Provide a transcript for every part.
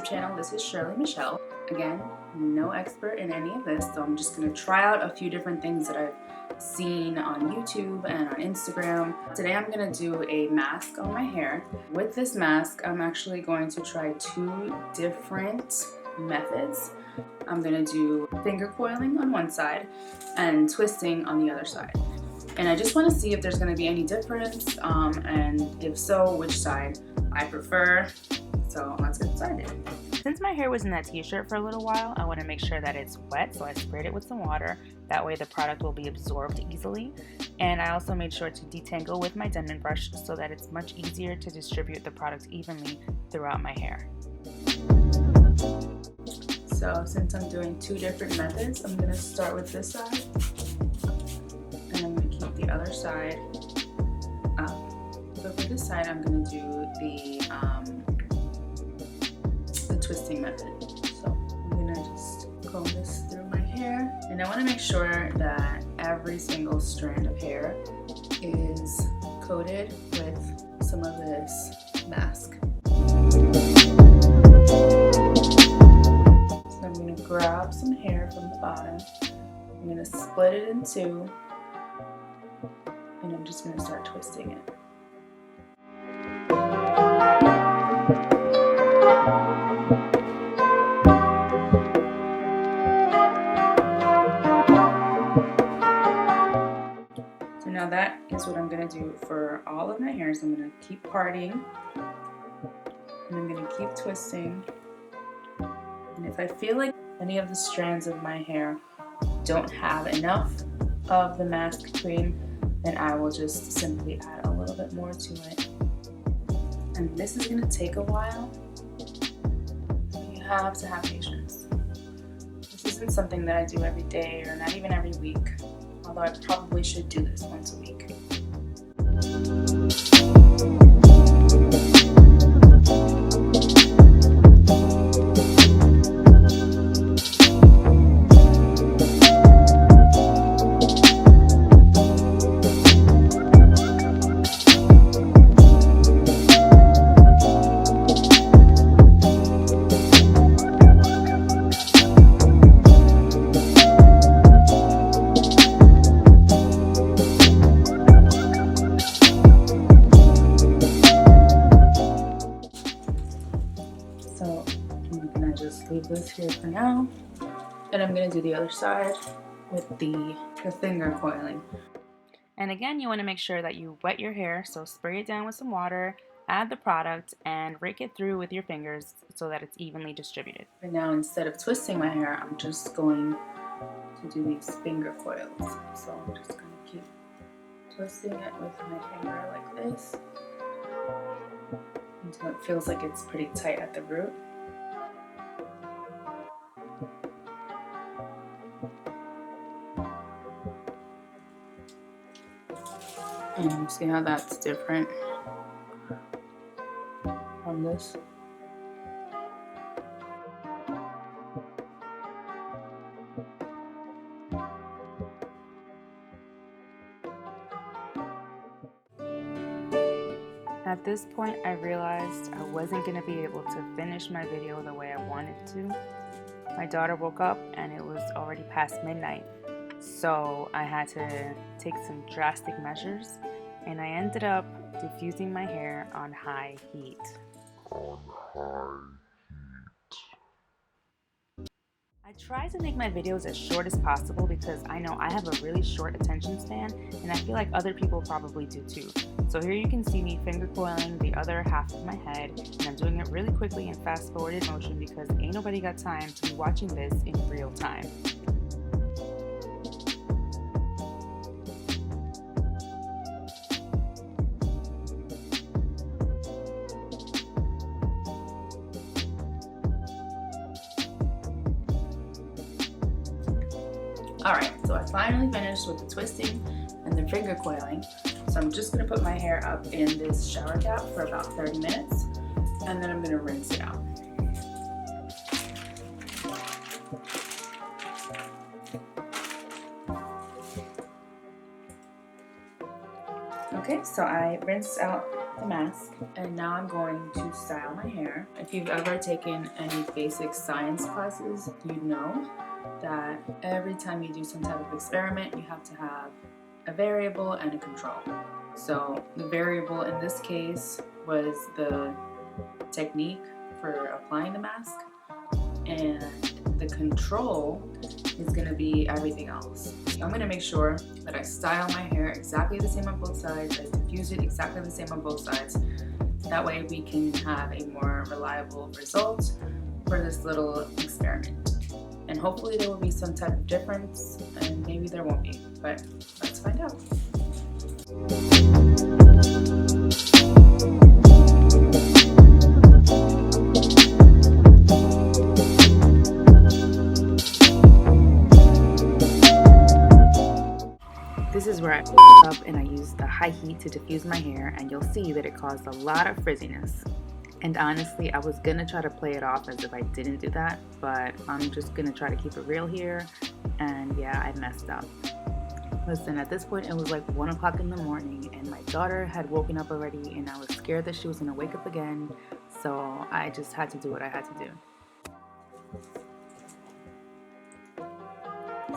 channel. This is Shirley Michelle. Again, no expert in any of this, so I'm just going to try out a few different things that I've seen on YouTube and on Instagram. Today I'm going to do a mask on my hair. With this mask, I'm actually going to try 2 different methods. I'm going to do finger coiling on one side and twisting on the other side. And I just want to see if there's going to be any difference, and if so, which side I prefer. So let's get started. Since my hair was in that t-shirt for a little while, I want to make sure that it's wet, so I sprayed it with some water. That way the product will be absorbed easily. And I also made sure to detangle with my Denman brush so that it's much easier to distribute the product evenly throughout my hair. So since I'm doing 2 different methods, I'm going to start with this side. And I'm going to keep the other side up. So for this side, I'm going to do the twisting method. So I'm going to just comb this through my hair. And I want to make sure that every single strand of hair is coated with some of this mask. So I'm going to grab some hair from the bottom. I'm going to split it in 2. And I'm just going to start twisting it. So now that is what I'm going to do for all of my hairs. I'm going to keep parting, and I'm going to keep twisting. And if I feel like any of the strands of my hair don't have enough of the mask cream, then I will just simply add a little bit more to it. And this is going to take a while, so you have to have patience. This isn't something that I do every day or not even every week, although I probably should do this once a week. So I'm going to just leave this here for now, and I'm going to do the other side with the finger coiling. And again, you want to make sure that you wet your hair, so spray it down with some water, add the product, and rake it through with your fingers so that it's evenly distributed. And now instead of twisting my hair, I'm just going to do these finger coils. So I'm just going to keep twisting it with my finger like this until it feels like it's pretty tight at the root. And you see how that's different from this. At this point, I realized I wasn't going to be able to finish my video the way I wanted to. My daughter woke up and it was already past midnight, so I had to take some drastic measures, and I ended up diffusing my hair on high heat. I try to make my videos as short as possible because I know I have a really short attention span, and I feel like other people probably do too. So here you can see me finger coiling the other half of my head, and I'm doing it really quickly in fast forwarded motion because ain't nobody got time to be watching this in real time. Alright, so I finally finished with the twisting and the finger coiling. So I'm just going to put my hair up in this shower cap for about 30 minutes, and then I'm going to rinse it out. Okay, so I rinsed out the mask, and now I'm going to style my hair. If you've ever taken any basic science classes, you know that every time you do some type of experiment, you have to have a variable and a control. So the variable in this case was the technique for applying the mask, and the control is going to be everything else. So I'm going to make sure that I style my hair exactly the same on both sides, I diffuse it exactly the same on both sides. That way we can have a more reliable result for this little experiment. And hopefully there will be some type of difference, and maybe there won't be, but let's find out. This is where I up and I used the high heat to diffuse my hair, and you'll see that it caused a lot of frizziness. And honestly, I was gonna try to play it off as if I didn't do that, but I'm just gonna try to keep it real here, and yeah, I messed up. Listen, at this point it was like 1 o'clock in the morning and my daughter had woken up already, and I was scared that she was gonna wake up again, so I just had to do what I had to do.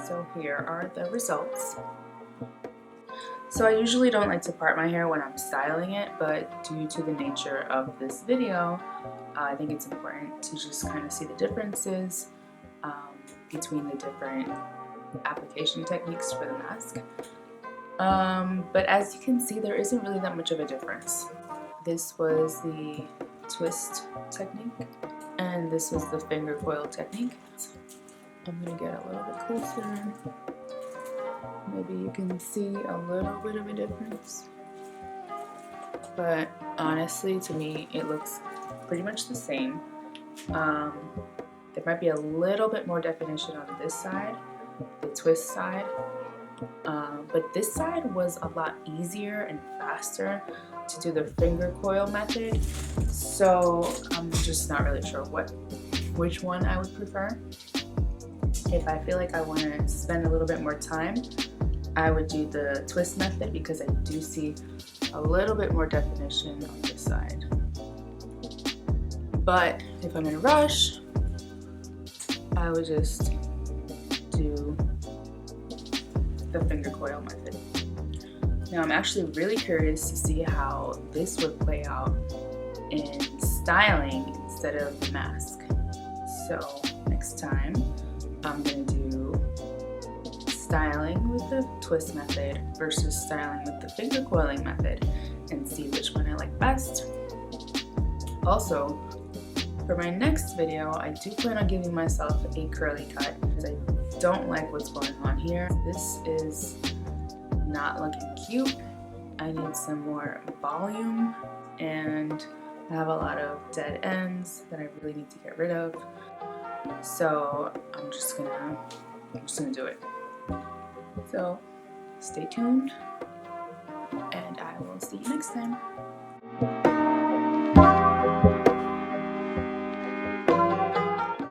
So here are the results. So I usually don't like to part my hair when I'm styling it, but due to the nature of this video, I think it's important to just kind of see the differences between the different application techniques for the mask. But as you can see, there isn't really that much of a difference. This was the twist technique, and this was the finger coil technique. I'm gonna get a little bit closer. Maybe you can see a little bit of a difference, but honestly, to me, it looks pretty much the same. There might be a little bit more definition on this side, the twist side, but this side was a lot easier and faster to do the finger coil method, so I'm just not really sure which one I would prefer. If I feel like I want to spend a little bit more time, I would do the twist method because I do see a little bit more definition on this side. But if I'm in a rush, I would just do the finger coil method. Now I'm actually really curious to see how this would play out in styling instead of the mask. So next time I'm going to do styling with the twist method versus styling with the finger coiling method and see which one I like best. Also, for my next video, I do plan on giving myself a curly cut because I don't like what's going on here. This is not looking cute. I need some more volume, and I have a lot of dead ends that I really need to get rid of. So I'm just gonna do it. So stay tuned, and I will see you next time.